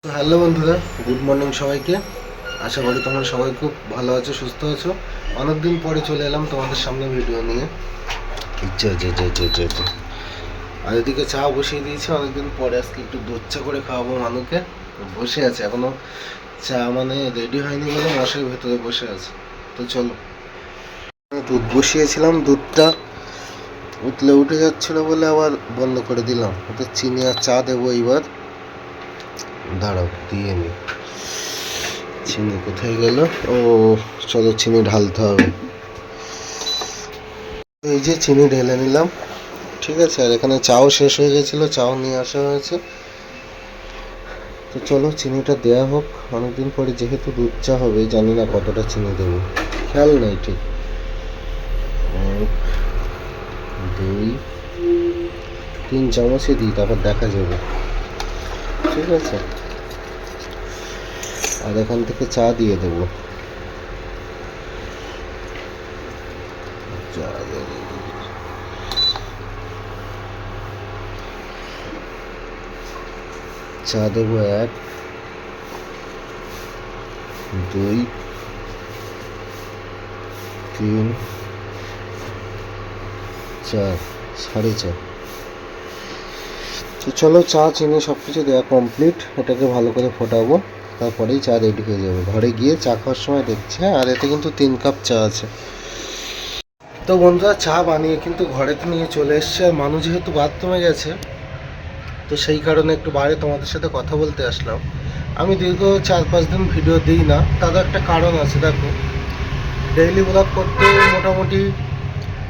তো হ্যালো বন্ধুরা, good morning সবাইকে। আশা করি তোমরা সবাই খুব ভালো আছো, সুস্থ আছো। অনেকদিন পরে চলে এলাম তোমাদের সামনে ভিডিও নিয়ে। আর এদিকে চা বসিয়ে দিয়েছি অনেকদিন পরে, আজকে একটু দুধ চা করে খাওয়াবো মানুকে। বসে আছে এখনো, চা মানে রেডি হয়নি বলে মশাই ভেতরে বসে আছে। তো চলো, দুধ বসিয়েছিলাম, দুধটা উঠে যাচ্ছিল বলে আবার বন্ধ করে দিলাম। ওতে চিনি আর চা দেবো এইবার। দাঁড়াও দিয়ে নি, চিনি কোথায় গেল? ও চলো, চিনি ঢালতে হবে। এই যে চিনি ঢেলে নিলাম, ঠিক আছে। আর এখানে চাও শেষ হয়ে গেছিলো, চাও নিয়ে আসা হয়েছে। তো চলো চিনিটা দেয়া হোক। অনেকদিন পরে যেহেতু দুধ চা হবে, জানি না কতটা চিনি দেবো, খেয়াল নেই ঠিক। 1 2 3 চামচই দিই, তারপর দেখা যাবে, ঠিক আছে। আর এখান থেকে চা দিয়ে দেবো। চা দেবো 1 2 3 4 4.5। তো চলো, চা চিনি সব কিছু দেওয়া কমপ্লিট। এটাকে ভালো করে ফোটাবো, তারপরেই চা রেডি হয়ে যাবে। ঘরে গিয়ে চা খাওয়ার সময় দেখছি। হ্যাঁ, আর এতে কিন্তু 3 কাপ চা আছে। তো বন্ধুরা, চা বানিয়ে কিন্তু ঘরেতে নিয়ে চলে এসছে। আর মানুষ যেহেতু বাথরুমে গেছে, তো সেই কারণে একটু বাইরে তোমাদের সাথে কথা বলতে আসলাম। আমি দীর্ঘ 4-5 দিন ভিডিও দিই না, তারও একটা কারণ আছে। দেখো, ডেইলি ব্লগ করতে মোটামুটি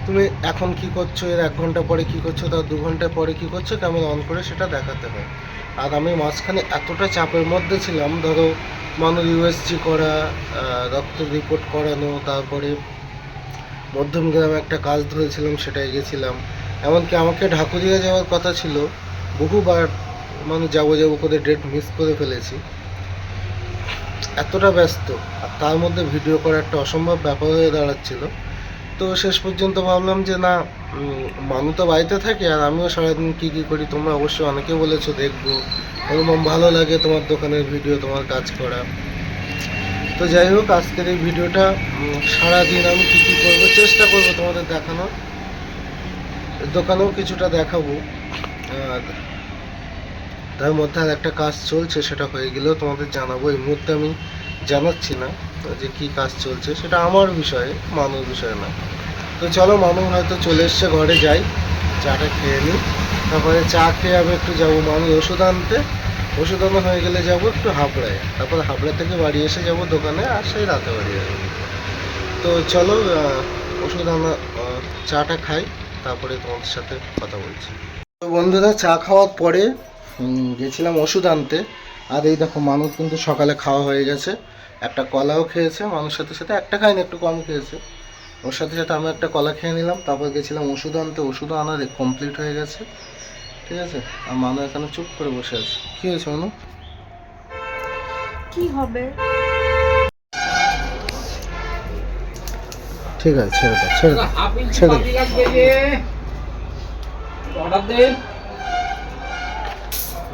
তুমি এখন কি করছো, এর 1 ঘন্টা পরে কি করছো, তার 2 ঘন্টা পরে কি করছো, ক্যামেরা অন করে সেটা দেখাতে হয়। আর আমি মাঝখানে এতটা চাপের মধ্যে ছিলাম, ধরো মানুষ ইউএসজি করা, রক্ত রিপোর্ট করানো, তারপরে মধ্যম গ্রামে একটা কাজ ধরেছিলাম, সেটাই গেছিলাম। এমনকি আমাকে ঢাকুরিয়া যাওয়ার কথা ছিল বহুবার, মানে যাবো করে ডেট মিস করে ফেলেছি, এতটা ব্যস্ত। আর তার মধ্যে ভিডিও করা একটা অসম্ভব ব্যাপার হয়ে দাঁড়াচ্ছিল। তো শেষ পর্যন্ত ভাবলাম যে না, মানু তো বাড়িতে থাকে, আর আমিও সারাদিন কী কী করি তোমরা অবশ্যই অনেকে বলেছো দেখবো, এরকম ভালো লাগে তোমার দোকানের ভিডিও, তোমার কাজ করা। তো যাই হোক, আজকের এই ভিডিওটা সারাদিন আমি কী কী করবো চেষ্টা করবো তোমাদের দেখানোর, দোকানেও কিছুটা দেখাবো। আর তার মধ্যে আর একটা কাজ চলছে, সেটা হয়ে গেলেও তোমাদের জানাবো। এই মুহূর্তে আমি জানাচ্ছি না যে কী কাজ চলছে, সেটা আমার বিষয়ে, মানুষ বিষয় না। তো চলো, মানুষ হয়তো চলে এসছে, ঘরে যাই, চাটা খেয়ে নিই। তারপরে চা খেয়ে আমি একটু যাবো মানুষ ওষুধ আনতে। ওষুধ আনা হয়ে গেলে যাবো একটু হাবড়ায়, তারপর হাবড়া থেকে বাড়ি এসে যাব দোকানে, আর সেই রাতে বাড়ি যাবো। তো চলো, ওষুধ আনা, চাটা খাই, তারপরে তোমাদের সাথে কথা বলছি। তো বন্ধুরা, চা খাওয়ার পরে গেছিলাম ওষুধ আনতে। আর এই দেখো, মানুষ কিন্তু সকালে খাওয়া হয়ে গেছে, একটা কলাও খেয়েছে। মানুষের সাথে সাথে একটা খাইনি, একটু কম খেয়েছে। ওর সাথে সাথে আমি একটা কলা খেয়ে নিলাম। তারপর গেছিলাম ওষুধ আনতে, ওষুধও আনা কমপ্লিট হয়ে গেছে, ঠিক আছে। আর মানু এখানে চুপ করে বসে আছে। কি হয়েছে মানু? কি হবে? ঠিক আছে, ছেড়ে দাও, ছেড়ে দাও, ছেড়ে দাও। অর্ডার দেন।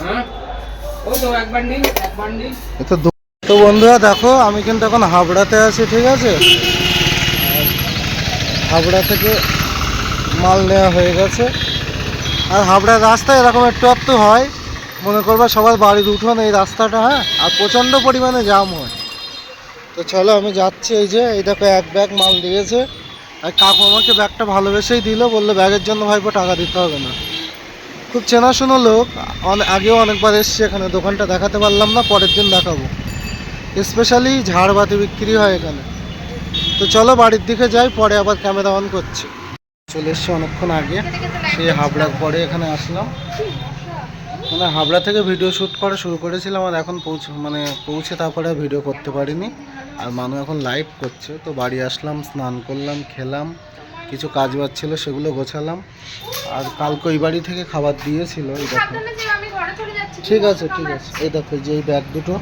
হ্যাঁ, ওই তো এক বান্ডিল। তো বন্ধুরা দেখো, আমি কিন্তু এখন হাবড়াতে আছি, ঠিক আছে। হাবড়া থেকে মাল নেওয়া হয়ে গেছে। আর হাবড়ার রাস্তায় এরকম একটু হয়, মনে করবা সবার বাড়ির উঠোন এই রাস্তাটা, হ্যাঁ। আর প্রচণ্ড পরিমাণে জাম হয়। তো চলো, আমি যাচ্ছি। এই যে এই দেখো, 1 ব্যাগ মাল দিয়েছে। আর কাকু আমাকে ব্যাগটা ভালোবেসেই দিল, বললো ব্যাগের জন্য ভাইপো টাকা দিতে হবে না। খুব চেনাশোনা লোক, আগেও অনেকবার এসছি এখানে। দোকানটা দেখাতে পারলাম না, পরের দিন দেখাবো। স্পেশালি ঝাড়বাতি বিক্রি হয় এখানে। তো চলো বাড়ির দিকে যাই, পরে আবার ক্যামেরা অন করছি। চলে এসছি অনেকক্ষণ আগে, সেই হাবড়ার পরে এখানে আসলাম। মানে হাবড়া থেকে ভিডিও শ্যুট করা শুরু করেছিলাম, আর এখন পৌঁছে তারপরে ভিডিও করতে পারিনি। আর মানু এখন লাইভ করছে। তো বাড়ি আসলাম, স্নান করলাম, খেলাম, কিছু কাজ বাজ ছিল সেগুলো গোছালাম। আর কালকে ওই বাড়ি থেকে খাবার দিয়েছিল, এই দেখো। ঠিক আছে, ঠিক আছে। এই দেখো, যে এই ব্যাগ দুটো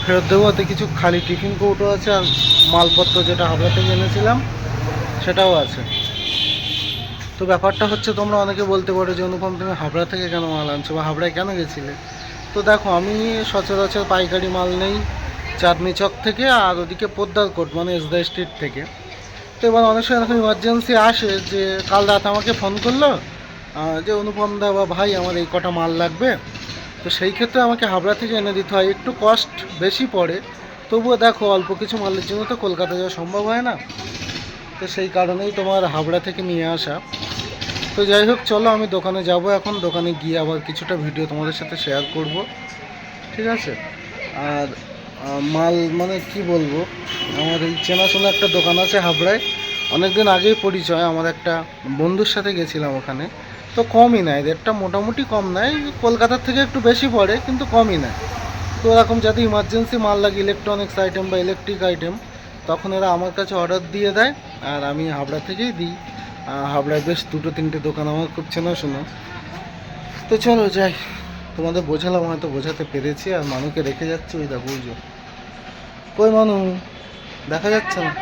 ফেরত দেবো। ওতে কিছু খালি টিফিন কৌটো আছে, আর মালপত্র যেটা হাবড়া থেকে এনেছিলাম সেটাও আছে। তো ব্যাপারটা হচ্ছে, তোমরা অনেকে বলতে পারো যে অনুপম তুমি হাবড়া থেকে কেন মাল আনছো, বা হাবড়ায় কেন গেছিলে। তো দেখো আমি সচরাচর পাইকারি মাল নেই চাঁদনি চক থেকে, আর ওদিকে পোদ্দার কোট মানে এসদা স্ট্রিট থেকে। তো এবার অনেক সময় এরকম ইমার্জেন্সি আসে যে কাল রাত আমাকে ফোন করলো যে অনুপম দা বা ভাই আমার এই কটা মাল লাগবে। তো সেই ক্ষেত্রে আমাকে হাবড়া থেকে এনে দিতে হয়, একটু কস্ট বেশি পড়ে, তবুও দেখো অল্প কিছু মালের জন্য তো কলকাতা যাওয়া সম্ভব হয় না। তো সেই কারণেই তোমার হাবড়া থেকে নিয়ে আসা। তো যাই হোক চলো আমি দোকানে যাব, এখন দোকানে গিয়ে আবার কিছুটা ভিডিও তোমাদের সাথে শেয়ার করব, ঠিক আছে। আর মাল মানে কি বলবো, আমার এই চেনাশোনা একটা দোকান আছে হাবড়ায়, অনেক দিন আগেই পরিচয়, আমার একটা বন্ধুর সাথে গেছিলাম ওখানে। তো কমই নেয়, রেটটা মোটামুটি কম নেয়, কলকাতার থেকে একটু বেশি পড়ে কিন্তু কমই নেয়। তো এরকম যাতে ইমার্জেন্সি মাল লাগে ইলেকট্রনিক্স আইটেম বা ইলেকট্রিক আইটেম, তখন এরা আমার কাছে অর্ডার দিয়ে দেয় আর আমি হাবড়া থেকেই দিই। হাবড়ায় বেশ দুটো তিনটে দোকান আমার খুব চেনাশোনা। তো চলো যাই, তোমাদের বোঝালাম হয়তো বোঝাতে পেরেছি। আর মানুকে রেখে যাচ্ছে, ওই দেখো বুঝো কই মানু, দেখা যাচ্ছে না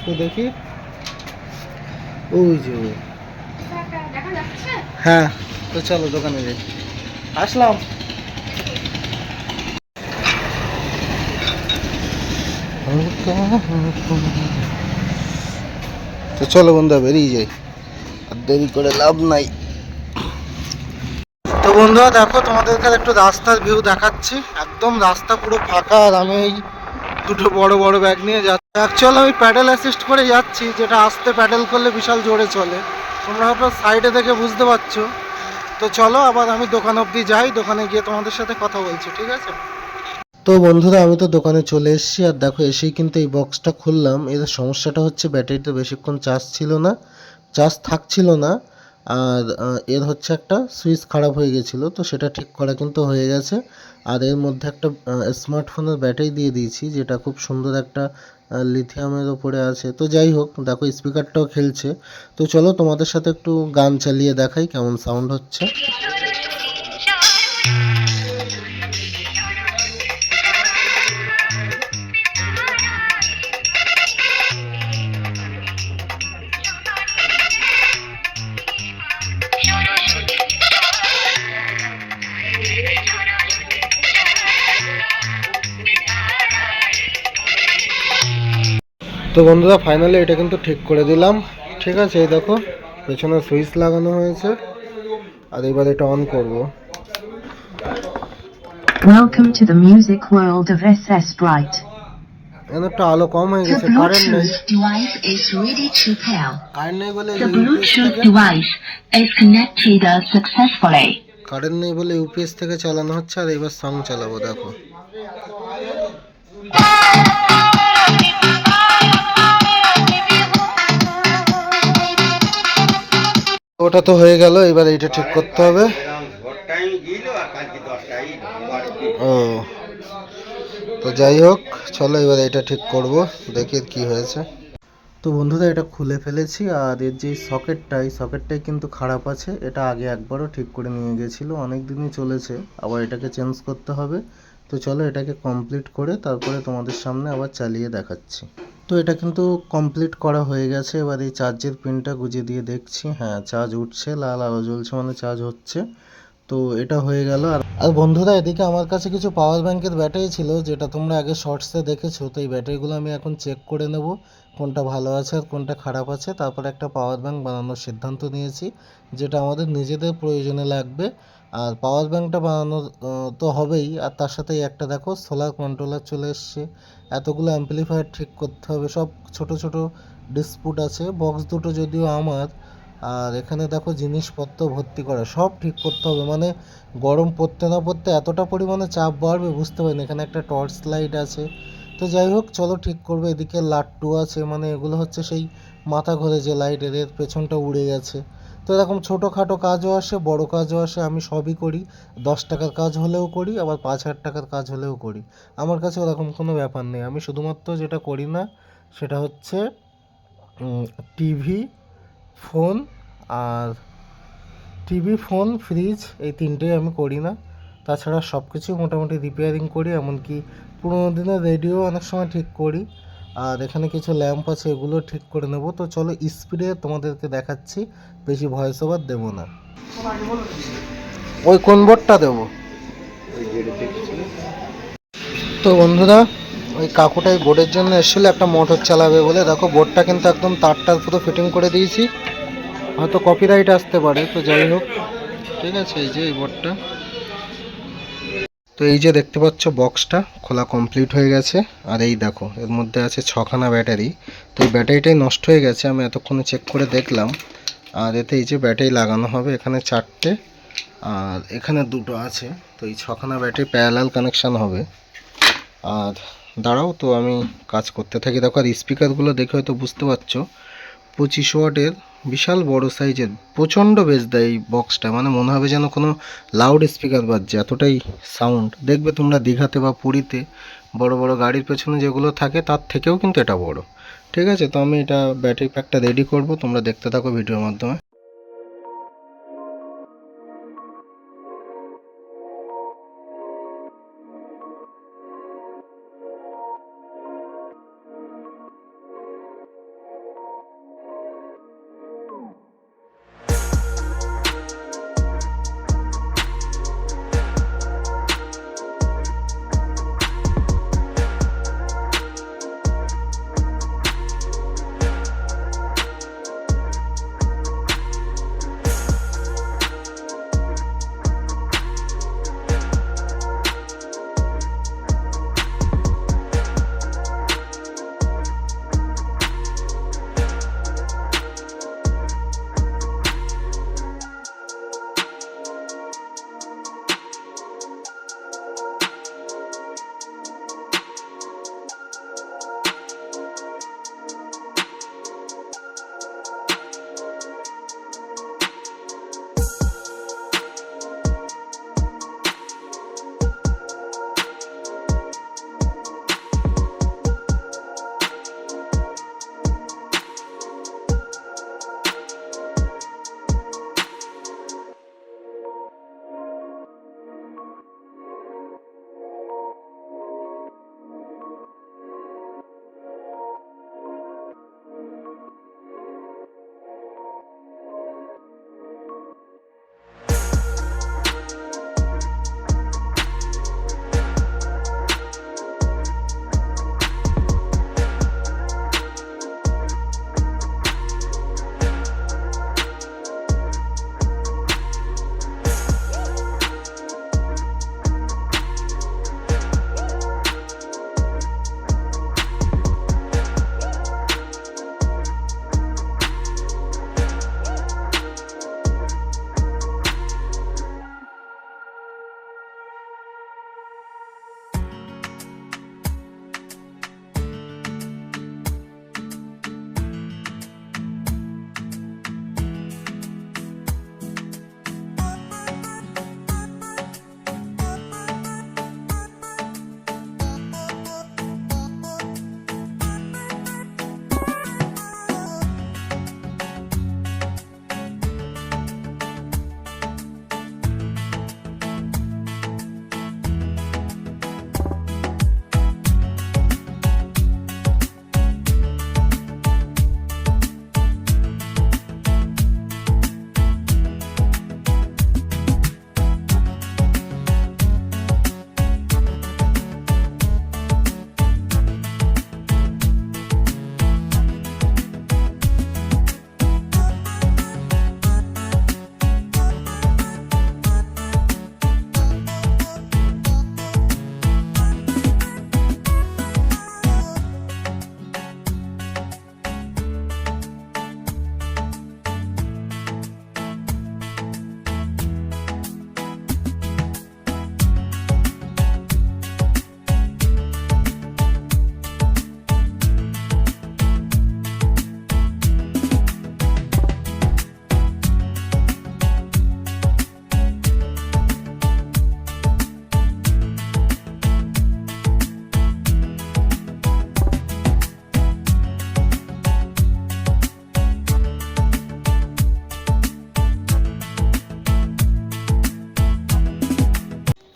তো, দেখি ওই যে ও। হ্যাঁ, তো চলো দোকানে যাই, আসলাম। তো চলো বন্ধুরা বেরিয়ে যাই, আর দেরি করে লাভ নাই। তো বন্ধুরা দেখো তোমাদেরকে একটু রাস্তার ভিউ দেখাচ্ছি, একদম রাস্তা পুরো ফাঁকা, আর আমি এই দুটো বড় বড় ব্যাগ নিয়ে যাচ্ছি। অ্যাকচুয়ালি আমি প্যাডেল অ্যাসিস্ট করে যাচ্ছি, যেটা আস্তে প্যাডেল করলে বিশাল জোরে চলে, তোমরা হয়তো সাইডে দেখে বুঝতে পারছো। তো চলো আবার আমি দোকান অবধি যাই, দোকানে গিয়ে তোমাদের সাথে কথা বলছি, ঠিক আছে। তো বন্ধুরা আমি তো দোকানে চলে এসেছি, আর দেখো এসেই কিন্তু এই বক্সটা খুললাম। এর সমস্যাটা হচ্ছে ব্যাটারিতে বেশিক্ষণ চার্জ ছিল না, চার্জ থাকছিল না। আর এর হচ্ছে একটা সুইচ খারাপ হয়ে গেছিলো, তো সেটা ঠিক করা কিন্তু হয়ে গেছে। আর এর মধ্যে একটা স্মার্টফোনের ব্যাটারি দিয়ে দিয়েছি, যেটা খুব সুন্দর একটা লিথিয়ামের ওপরে আছে। তো যাই হোক দেখো স্পিকারটাও খেলছে। তো চলো তোমাদের সাথে একটু গান চালিয়ে দেখাই কেমন সাউন্ড হচ্ছে। তো বন্ধুরা ফাইনালি এটা কিন্তু ঠিক করে দিলাম, ঠিক আছে। এই দেখো পেছনে সুইচ লাগানো হয়েছে, আর এবার এটা অন করব। Welcome to the music world of SS Bright. এখন একটু আলো কম হয়ে The গেছে, কারেন্ট নেই, Bluetooth device is ready to pair. Current নেই বলে The Bluetooth device is connected successfully. Current নেই বলে ইউপিএস থেকে চালানো হচ্ছে। আর এবার সং চালাবো, দেখো ওটা তো হয়ে গেল, এবার এইটা ঠিক করতে হবে। ও, তো যাই হোক চলো এবার এটা ঠিক করব, দেখি কি হয়েছে। তো বন্ধুরা এটা খুলে ফেলেছি, আর এর যে সকেটটাই কিন্তু খারাপ আছে। এটা আগে একবারও ঠিক করে নিয়ে গেছিলো, অনেক দিনই চলেছে, আবার এটাকে চেঞ্জ করতে হবে। তো চলো এটাকে কমপ্লিট করে তারপরে তোমাদের সামনে আবার চালিয়ে দেখাচ্ছি। তো এটা কিন্তু কমপ্লিট করা হয়ে গেছে। এবার এই চার্জের পিনটা গুঁজে দিয়ে দেখছি, হ্যাঁ চার্জ উঠছে, লাল আলো জ্বলছে, মানে চার্জ হচ্ছে। তো এটা হয়ে গেল। আর বন্ধুরা এদিকে আমার কাছে কিছু পাওয়ার ব্যাংকের ব্যাটারি ছিল, যেটা তোমরা আগে শর্টসে দেখেছো। তো এই ব্যাটারিগুলো আমি এখন চেক করে নেব কোনটা ভালো আছে আর কোনটা খারাপ আছে, তারপরে একটা পাওয়ার ব্যাংক বানানোর সিদ্ধান্ত নিয়েছি, যেটা আমাদের নিজেদের প্রয়োজনে লাগবে। আর পাওয়ার ব্যাংকটা বানানোর তো হবেই, আর তার সাথে একটা দেখো সোলার কন্ট্রোলার চলে এসছে। এতগুলো অ্যাম্পলিফায়ার ঠিক করতে হবে, সব ছোট ছোট ডিসপুট আছে। বক্স দুটো যদিও আমার, আর এখানে দেখো জিনিসপত্র ভর্তি করা, সব ঠিক করতে হবে। মানে গরম পড়তে না পড়তে এতটা পরিমাণে চাপ বাড়বে বুঝতে পারিনি। এখানে একটা টর্চ লাইট আছে। তো যাই হোক চলো ঠিক করবে। এদিকে লাট্টু আছে, মানে এগুলো হচ্ছে সেই মাথা ঘোরে যে লাইট, এদের পেছনটা উড়ে গেছে। তো এরকম ছোটোখাটো কাজও আসে, বড় কাজও আসে, আমি সবই করি। 10 টাকার কাজ হলেও করি, আবার 5,000 টাকার কাজ হলেও করি। আমার কাছে ওরকম কোনো ব্যাপার নেই। আমি শুধুমাত্র যেটা করি না সেটা হচ্ছে টিভি, ফোন, আর টিভি, ফোন, ফ্রিজ, এই তিনটেই আমি করি না। তাছাড়া সব কিছুই মোটামুটি রিপেয়ারিং করি, এমনকি পুরোনো দিনের রেডিও অনেক সময় ঠিক করি। আর এখানে কিছু ল্যাম্প আছে, এগুলো ঠিক করে নেব। তো চলো স্পিডে তোমাদেরকে দেখাচ্ছি, বেশি ভয়েস ওভার দেবো না। ওই কোন বোর্ডটা দেবো? তো বন্ধুরা, ওই কাকুটাই বোর্ডের জন্য এসেছিল, একটা মোটর চালাবে বলে। দেখো বোর্ডটা কিন্তু একদম তারটার পুরো ফিটিং করে দিয়েছি। হয়তো কপিরাইট আসতে পারে, তো যাই হোক, ঠিক আছে। এই যে এই বোর্ডটা, তো এই যে দেখতে পাচ্ছ বক্সটা খোলা কমপ্লিট হয়ে গেছে। আর এই দেখো এর মধ্যে আছে 6খানা ব্যাটারি। তো এই ব্যাটারিটাই নষ্ট হয়ে গেছে, আমি এতক্ষণে চেক করে দেখলাম। আর এতে এই যে ব্যাটারি লাগানো হবে, এখানে 4টে আর এখানে 2টো আছে। তো এই 6খানা ব্যাটারি প্যারালাল কানেকশান হবে। আর দাঁড়াও, তো আমি কাজ করতে থাকি। দেখো আর স্পিকারগুলো দেখে হয়তো বুঝতে পারছো, 25 ওয়াটের বিশাল বড় সাইজের, প্রচণ্ড বেস দেয় এই বক্সটা। মানে মনে হবে যেন কোনো লাউড স্পিকার বাজছে, এতটাই সাউন্ড। দেখবে তোমরা দীঘাতে বা পুরীতে বড় বড় গাড়ির পেছনে যেগুলো থাকে তার থেকেও কিন্তু এটা বড়। ঠিক আছে, তো আমি এটা ব্যাটারি প্যাকটা রেডি করব, তোমরা দেখতে থাকো ভিডিওর মাধ্যমে।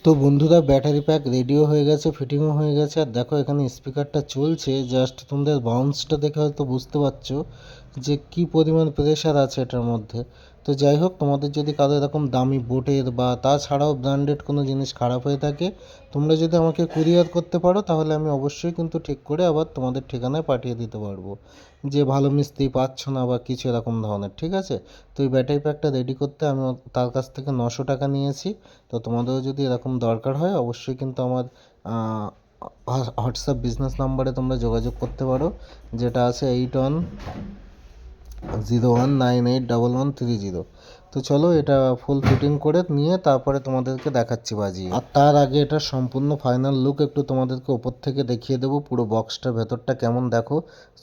তো বন্ধুরা ব্যাটারি প্যাক রেডিও হয়ে গেছে, ফিটিংও হয়ে গেছে। আর দেখো এখানে স্পিকারটা চলছে, জাস্ট তোমাদের বাউন্সটা দেখে হয়তো বুঝতে পারছো যে কি পরিমাণ প্রেশার আছে এটার মধ্যে। তো যাই হোক, তোমাদের যদি কারো এরকম দামি বোটের বা তাছাড়াও ব্র্যান্ডেড কোনো জিনিস খারাপ হয়ে থাকে, তোমরা যদি আমাকে কুরিয়ার করতে পারো তাহলে আমি অবশ্যই কিন্তু ঠিক করে আবার তোমাদের ঠিকানায় পাঠিয়ে দিতে পারবো। যে ভালো মিস্ত্রি পাচ্ছ না বা কিছু এরকম ধরনের, ঠিক আছে। তো এই ব্যাটারি প্যাকটা রেডি করতে আমি তার কাছ থেকে 900 টাকা নিয়েছি। তো তোমাদেরও যদি এরকম দরকার হয় অবশ্যই কিন্তু আমার হোয়াটসঅ্যাপ বিজনেস নাম্বারে তোমরা যোগাযোগ করতে পারো, যেটা আছে 8101981130। তো চলো এটা ফুল ফিটিং করে নিয়ে তারপরে তোমাদেরকে দেখাচ্ছি বাজিয়ে। আর তার আগে এটা সম্পূর্ণ ফাইনাল লুক একটু তোমাদেরকে ওপর থেকে দেখিয়ে দেবো, পুরো বক্সটার ভেতরটা কেমন দেখো।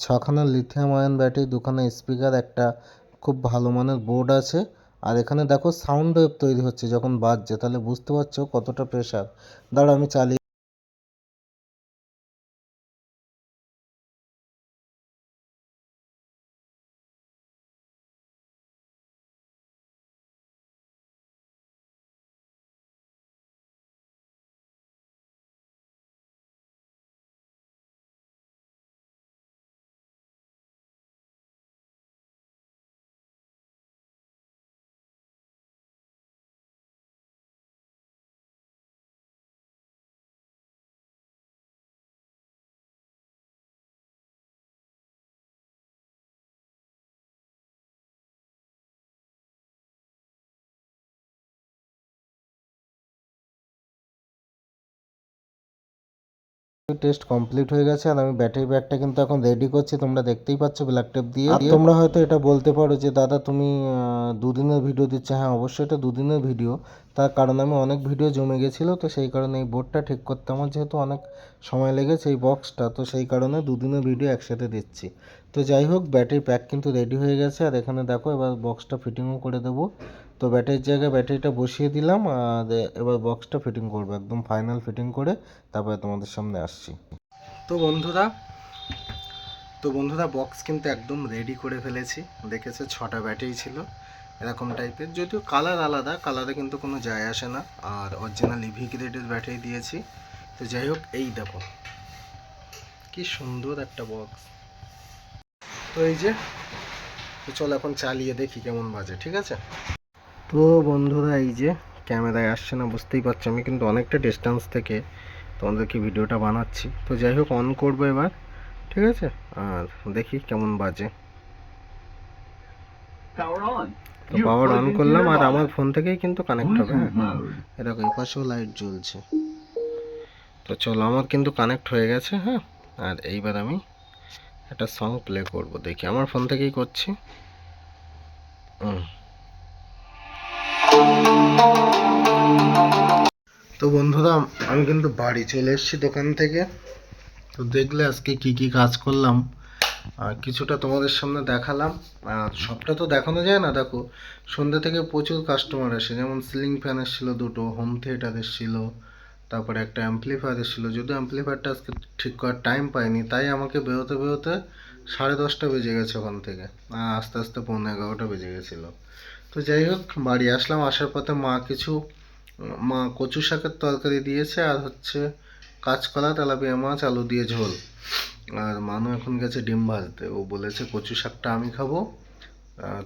6খানা লিথিয়াম আয়ন ব্যাটারি, 2খানা স্পিকার, একটা খুব ভালো মানের বোর্ড আছে। আর এখানে দেখো সাউন্ড ওয়েভ তৈরি হচ্ছে যখন বাজছে, তাহলে বুঝতে পারছো কতটা প্রেশার। দাঁড়াও আমি চালিয়ে টেস্ট কমপ্লিট হয়ে গেছে। আর আমি ব্যাটারি ব্যাগটা কিন্তু এখন রেডি করছি, তোমরা দেখতেই পাচ্ছ ব্ল্যাক টেপ দিয়ে। আর তোমরা হয়তো এটা বলতে পারো যে দাদা তুমি দুদিনের ভিডিও দিচ্ছে। হ্যাঁ অবশ্যই এটা দুদিনের ভিডিও, তার কারণ আমি অনেক ভিডিও জমে গেছিলো, তো সেই কারণে এই বোর্ডটা ঠিক করতে আমার যেহেতু অনেক সময় লেগেছে এই বক্সটা, তো সেই কারণে দুদিনের ভিডিও একসাথে দিচ্ছি। তো যাই হোক, ব্যাটারি প্যাক কিন্তু রেডি হয়ে গেছে। আর এখানে দেখো এবার বক্সটা ফিটিংও করে দেবো। তো ব্যাটারির জায়গায় ব্যাটারিটা বসিয়ে দিলাম, আর এবার বক্সটা ফিটিং করবো একদম ফাইনাল ফিটিং করে, তারপরে তোমাদের সামনে আসছি। তো বন্ধুরা বক্স কিন্তু একদম রেডি করে ফেলেছি। দেখেছো 6টা ব্যাটারি ছিল এরকম টাইপের, যদিও কালার আলাদা, কালারে কিন্তু কোনো যায় আসে না। আর অরিজিনাল ইভি গ্রেডের ব্যাটারি দিয়েছি। তো যাই হোক, এই দেখো কি সুন্দর একটা বক্স। তো এই যে, তো চলো এখন চালিয়ে দেখি কেমন বাজে, ঠিক আছে। তো বন্ধুরা এই যে, ক্যামেরায় আসছে না বুঝতেই পারছো, আমি কিন্তু অনেকটা ডিস্টেন্স থেকে তোমাদেরকে ভিডিওটা বানাচ্ছি। তো যাই হোক, অন করবো এবার, ঠিক আছে। আর দেখি কেমন বাজে। তো পাওয়ার অন করলাম, আর আমার ফোন থেকেই কিন্তু কানেক্ট হবে। হ্যাঁ এরকম এই পাশেও লাইট জ্বলছে। তো চলো, আমার কিন্তু কানেক্ট হয়ে গেছে। হ্যাঁ, আর এইবার আমি একটা সং প্লে করব, দেখি আমার ফোন থেকেই করছি। তো বন্ধুরা আমি কিন্তু বাড়ি চলে এসেছি দোকান থেকে। তো দেখলে আজকে কি কি কাজ করলাম, আর কিছুটা তোমাদের সামনে দেখালাম। আর সবটা তো দেখানো যায় না। দেখো সন্ধ্যা থেকে প্রচুর কাস্টমার আসে, যেমন সিলিং ফ্যান এসেছিলো দুটো, হোম থিয়েটার এসেছিলো, তারপরে একটা অ্যাম্পলিফায়ার এসেছিলো। যদিও অ্যাম্পলিফায়ারটা আজকে ঠিক করার টাইম পাইনি, তাই আমাকে বেরোতে বেরোতে 10:30 বেজে গেছে ওখান থেকে। আস্তে আস্তে 11:45 বেজে গেছিলো। তো যাই হোক, বাড়ি আসলাম। আসার পথে মা কচু শাকের তরকারি দিয়েছে, আর হচ্ছে কাঁচকলা, তেলাপিয়া মাছ, আলু দিয়ে ঝোল। আর মানু এখন গেছে ডিম ভাজতে। ও বলেছে কচু শাকটা আমি খাবো,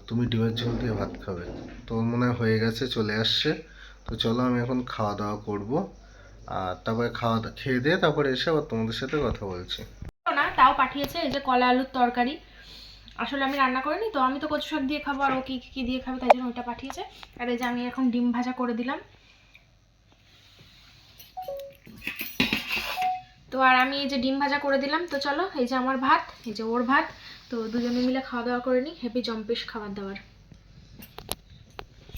তুমি ডিমের ঝোল দিয়ে ভাত খাবে। তো ওর মনে হয় হয়ে গেছে, চলে আসছে। তো চলো আমি এখন খাওয়া দাওয়া করবো, আর তারপরে খেয়ে দিয়ে তারপরে এসে আবার তোমাদের সাথে কথা বলছি। না তাও পাঠিয়েছে এই যে কলা আলুর তরকারি। আসলে আমি রান্না করিনি তো, আমি তো কচু শাক দিয়ে খাবো, আর ও কি কি দিয়ে খাবে তাই জন্য ওইটা পাঠিয়েছে। আর এই যে আমি এখন ডিম ভাজা করে দিলাম। তো আর আমি এই যে ডিম ভাজা করে দিলাম। তো চলো, এই যে আমার ভাত, এই যে ওর ভাত। তো দুজনে মিলে খাওয়া দাওয়া করে নিই। হ্যাপি জম্পেশ খাবার দাবার।